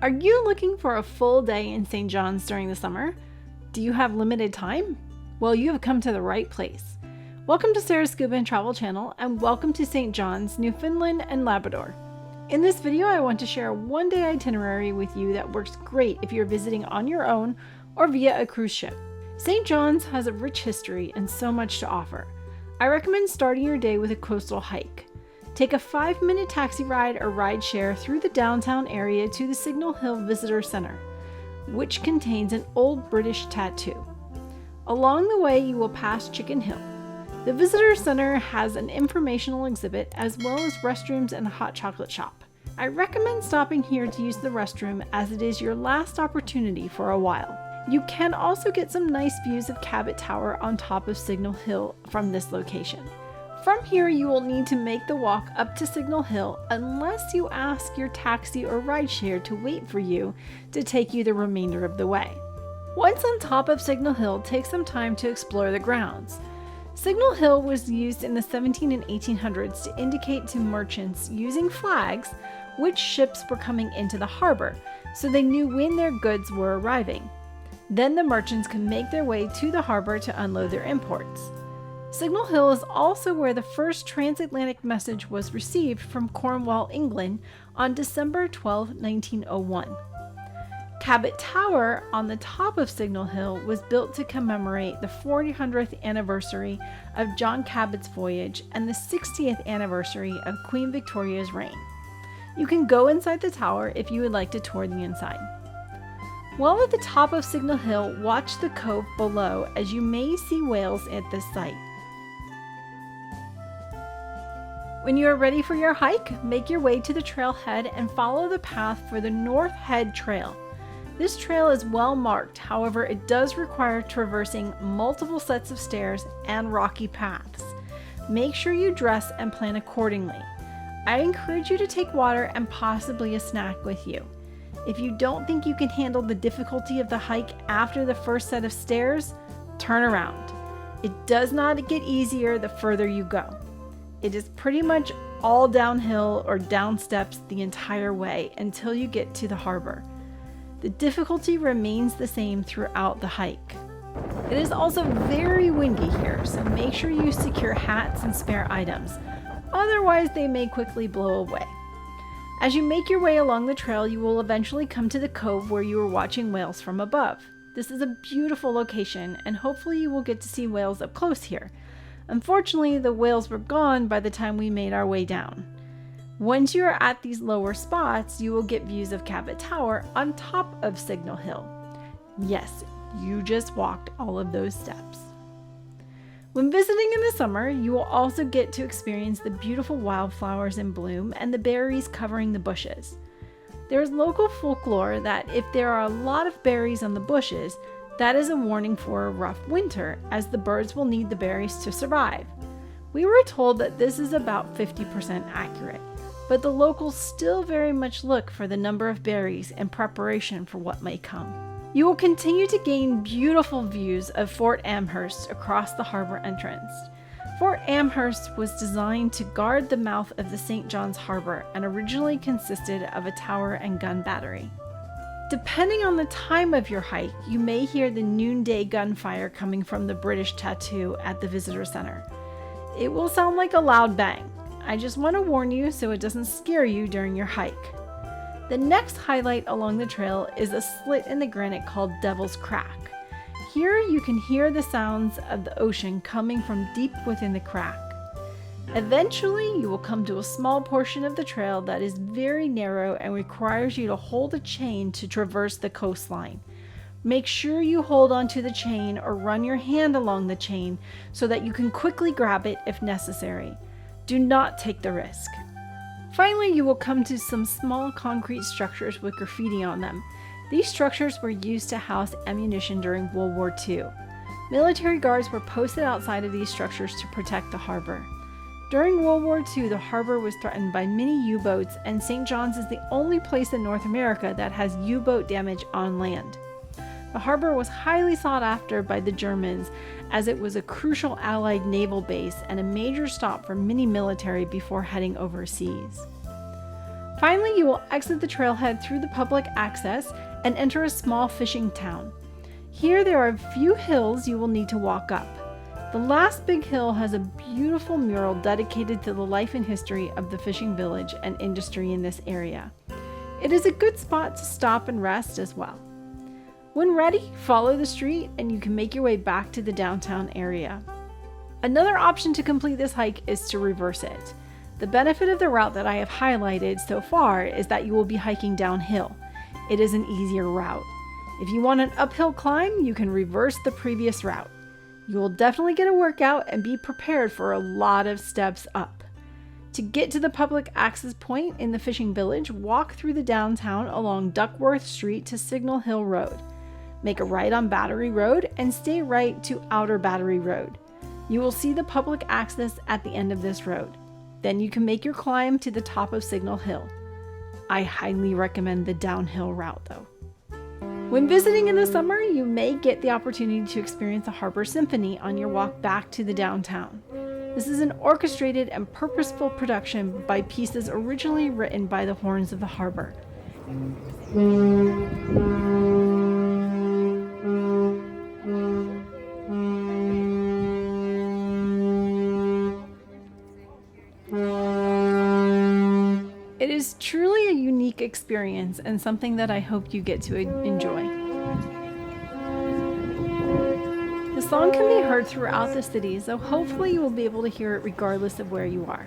Are you looking for a full day in St. John's during the summer? Do you have limited time? Well, you have come to the right place. Welcome to Sarah's Scuba and Travel channel, and welcome to St. John's, Newfoundland and Labrador. In this video, I want to share a one-day itinerary with you that works great if you're visiting on your own or via a cruise ship. St. John's has a rich history and so much to offer. I recommend starting your day with a coastal hike. Take a 5-minute taxi ride or ride share through the downtown area to the Singal Hill Visitor Center, which contains an old British tattoo. Along the way, you will pass Chicken Hill. The Visitor Center has an informational exhibit as well as restrooms and a hot chocolate shop. I recommend stopping here to use the restroom as it is your last opportunity for a while. You can also get some nice views of Cabot Tower on top of Singal Hill from this location. From here, you will need to make the walk up to Singal Hill unless you ask your taxi or rideshare to wait for you to take you the remainder of the way. Once on top of Singal Hill, take some time to explore the grounds. Singal Hill was used in the 1700s and 1800s to indicate to merchants using flags which ships were coming into the harbor, so they knew when their goods were arriving. Then the merchants could make their way to the harbor to unload their imports. Singal Hill is also where the first transatlantic message was received from Cornwall, England on December 12, 1901. Cabot Tower on the top of Singal Hill was built to commemorate the 400th anniversary of John Cabot's voyage and the 60th anniversary of Queen Victoria's reign. You can go inside the tower if you would like to tour the inside. While at the top of Singal Hill, watch the cove below as you may see whales at this site. When you are ready for your hike, make your way to the trailhead and follow the path for the North Head Trail. This trail is well marked, however, it does require traversing multiple sets of stairs and rocky paths. Make sure you dress and plan accordingly. I encourage you to take water and possibly a snack with you. If you don't think you can handle the difficulty of the hike after the first set of stairs, turn around. It does not get easier the further you go. It is pretty much all downhill or down steps the entire way until you get to the harbor. The difficulty remains the same throughout the hike. It is also very windy here, so make sure you secure hats and spare items. Otherwise, they may quickly blow away. As you make your way along the trail, you will eventually come to the cove where you are watching whales from above. This is a beautiful location, and hopefully you will get to see whales up close here. Unfortunately, the whales were gone by the time we made our way down. Once you are at these lower spots, you will get views of Cabot Tower on top of Singal Hill. Yes, you just walked all of those steps. When visiting in the summer, you will also get to experience the beautiful wildflowers in bloom and the berries covering the bushes. There is local folklore that if there are a lot of berries on the bushes, that is a warning for a rough winter, as the birds will need the berries to survive. We were told that this is about 50% accurate, but the locals still very much look for the number of berries in preparation for what may come. You will continue to gain beautiful views of Fort Amherst across the harbor entrance. Fort Amherst was designed to guard the mouth of the St. John's Harbor and originally consisted of a tower and gun battery. Depending on the time of your hike, you may hear the noonday gunfire coming from the British tattoo at the Visitor Center. It will sound like a loud bang. I just want to warn you so it doesn't scare you during your hike. The next highlight along the trail is a slit in the granite called Devil's Crack. Here you can hear the sounds of the ocean coming from deep within the crack. Eventually, you will come to a small portion of the trail that is very narrow and requires you to hold a chain to traverse the coastline. Make sure you hold onto the chain or run your hand along the chain so that you can quickly grab it if necessary. Do not take the risk. Finally, you will come to some small concrete structures with graffiti on them. These structures were used to house ammunition during World War II. Military guards were posted outside of these structures to protect the harbor. During World War II, the harbor was threatened by many U-boats, and St. John's is the only place in North America that has U-boat damage on land. The harbor was highly sought after by the Germans as it was a crucial Allied naval base and a major stop for many military before heading overseas. Finally, you will exit the trailhead through the public access and enter a small fishing town. Here there are a few hills you will need to walk up. The last big hill has a beautiful mural dedicated to the life and history of the fishing village and industry in this area. It is a good spot to stop and rest as well. When ready, follow the street and you can make your way back to the downtown area. Another option to complete this hike is to reverse it. The benefit of the route that I have highlighted so far is that you will be hiking downhill. It is an easier route. If you want an uphill climb, you can reverse the previous route. You will definitely get a workout and be prepared for a lot of steps up. To get to the public access point in the fishing village, walk through the downtown along Duckworth Street to Signal Hill Road. Make a right on Battery Road and stay right to Outer Battery Road. You will see the public access at the end of this road. Then you can make your climb to the top of Signal Hill. I highly recommend the downhill route though. When visiting in the summer, you may get the opportunity to experience a harbor symphony on your walk back to the downtown. This is an orchestrated and purposeful production by pieces originally written by the Horns of the Harbor. It is truly a unique experience and something that I hope you get to enjoy. The song can be heard throughout the city, so hopefully you will be able to hear it regardless of where you are.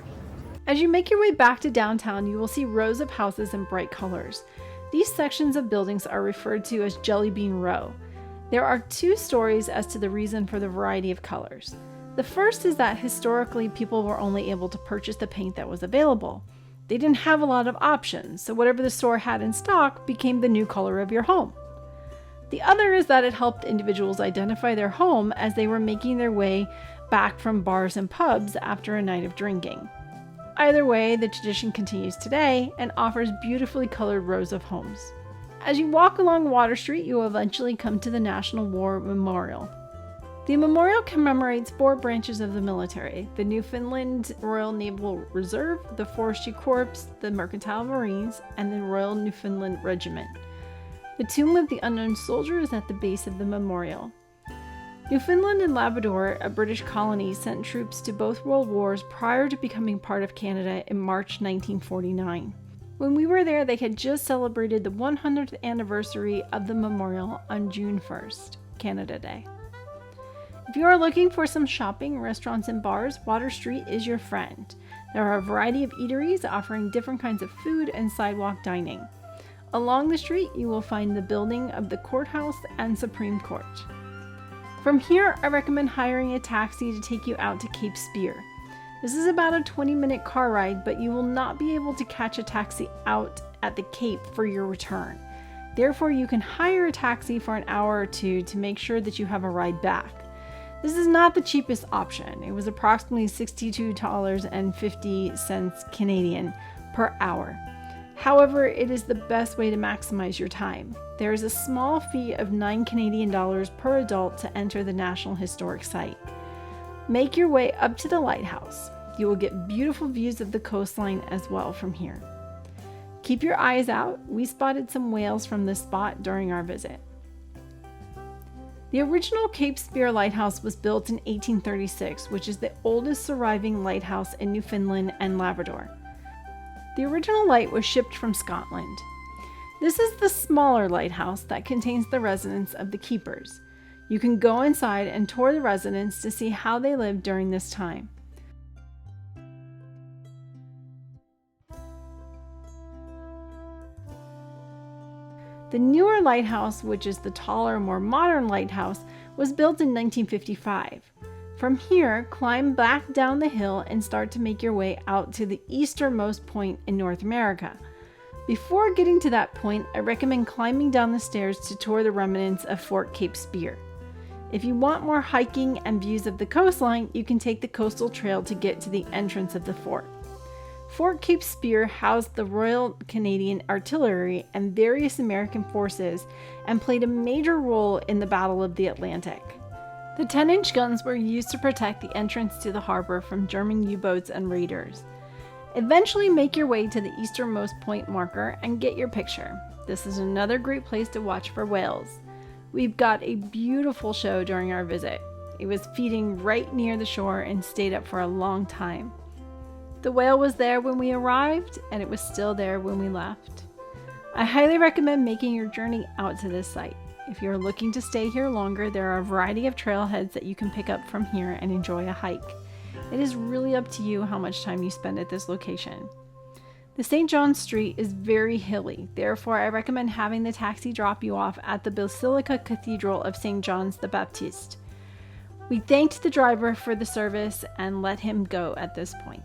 As you make your way back to downtown, you will see rows of houses in bright colors. These sections of buildings are referred to as Jelly Bean Row. There are two stories as to the reason for the variety of colors. The first is that historically people were only able to purchase the paint that was available. They didn't have a lot of options, so whatever the store had in stock became the new color of your home. The other is that it helped individuals identify their home as they were making their way back from bars and pubs after a night of drinking. Either way, the tradition continues today and offers beautifully colored rows of homes. As you walk along Water Street, you will eventually come to the National War Memorial. The memorial commemorates 4 branches of the military: the Newfoundland Royal Naval Reserve, the Forestry Corps, the Mercantile Marines, and the Royal Newfoundland Regiment. The tomb of the unknown soldier is at the base of the memorial. Newfoundland and Labrador, a British colony, sent troops to both world wars prior to becoming part of Canada in March 1949. When we were there, they had just celebrated the 100th anniversary of the memorial on June 1st, Canada Day. If you are looking for some shopping, restaurants, and bars, Water Street is your friend. There are a variety of eateries offering different kinds of food and sidewalk dining. Along the street, you will find the building of the courthouse and Supreme Court. From here, I recommend hiring a taxi to take you out to Cape Spear. This is about a 20-minute car ride, but you will not be able to catch a taxi out at the Cape for your return. Therefore, you can hire a taxi for an hour or two to make sure that you have a ride back. This is not the cheapest option. It was approximately $62.50 Canadian per hour. However, it is the best way to maximize your time. There is a small fee of $9 Canadian per adult to enter the National Historic Site. Make your way up to the lighthouse. You will get beautiful views of the coastline as well from here. Keep your eyes out. We spotted some whales from this spot during our visit. The original Cape Spear Lighthouse was built in 1836, which is the oldest surviving lighthouse in Newfoundland and Labrador. The original light was shipped from Scotland. This is the smaller lighthouse that contains the residence of the keepers. You can go inside and tour the residence to see how they lived during this time. The newer lighthouse, which is the taller, more modern lighthouse, was built in 1955. From here, climb back down the hill and start to make your way out to the easternmost point in North America. Before getting to that point, I recommend climbing down the stairs to tour the remnants of Fort Cape Spear. If you want more hiking and views of the coastline, you can take the coastal trail to get to the entrance of the fort. Fort Cape Spear housed the Royal Canadian Artillery and various American forces and played a major role in the Battle of the Atlantic. The 10-inch guns were used to protect the entrance to the harbor from German U-boats and raiders. Eventually make your way to the easternmost point marker and get your picture. This is another great place to watch for whales. We've got a beautiful show during our visit. It was feeding right near the shore and stayed up for a long time. The whale was there when we arrived, and it was still there when we left. I highly recommend making your journey out to this site. If you're looking to stay here longer, there are a variety of trailheads that you can pick up from here and enjoy a hike. It is really up to you how much time you spend at this location. The St. John's Street is very hilly, therefore I recommend having the taxi drop you off at the Basilica Cathedral of St. John's the Baptist. We thanked the driver for the service and let him go at this point.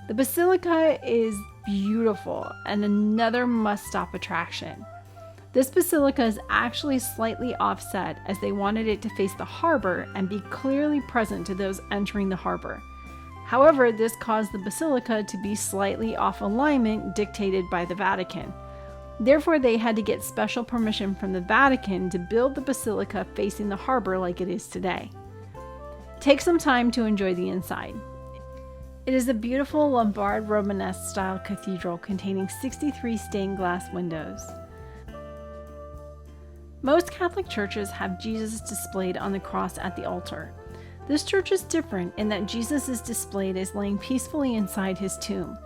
The Basilica is beautiful and another must-stop attraction. This basilica is actually slightly offset as they wanted it to face the harbor and be clearly present to those entering the harbor. However, this caused the basilica to be slightly off alignment dictated by the Vatican. Therefore, they had to get special permission from the Vatican to build the basilica facing the harbor like it is today. Take some time to enjoy the inside. It is a beautiful Lombard Romanesque style cathedral containing 63 stained glass windows. Most Catholic churches have Jesus displayed on the cross at the altar. This church is different in that Jesus is displayed as laying peacefully inside his tomb.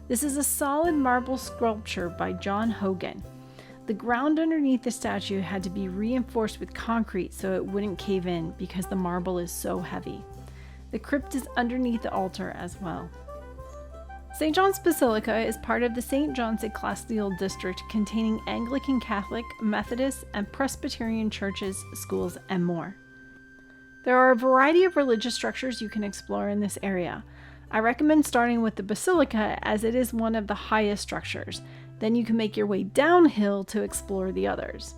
This is a solid marble sculpture by John Hogan. The ground underneath the statue had to be reinforced with concrete so it wouldn't cave in because the marble is so heavy. The crypt is underneath the altar as well. St. John's Basilica is part of the St. John's Ecclesiastical District containing Anglican, Catholic, Methodist, and Presbyterian churches, schools, and more. There are a variety of religious structures you can explore in this area. I recommend starting with the Basilica as it is one of the highest structures. Then you can make your way downhill to explore the others.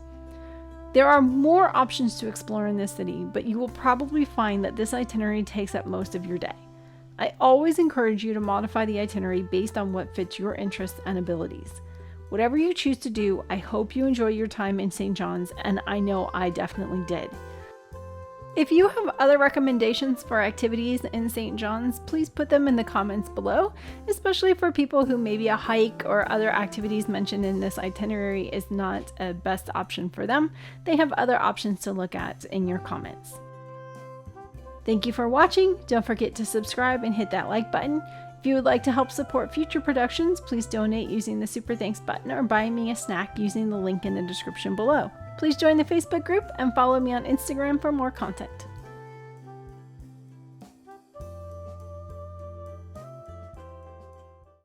There are more options to explore in this city, but you will probably find that this itinerary takes up most of your day. I always encourage you to modify the itinerary based on what fits your interests and abilities. Whatever you choose to do, I hope you enjoy your time in St. John's, and I know I definitely did. If you have other recommendations for activities in St. John's, please put them in the comments below, especially for people who maybe a hike or other activities mentioned in this itinerary is not a best option for them. They have other options to look at in your comments. Thank you for watching. Don't forget to subscribe and hit that like button. If you would like to help support future productions, please donate using the Super Thanks button or buy me a snack using the link in the description below. Please join the Facebook group and follow me on Instagram for more content.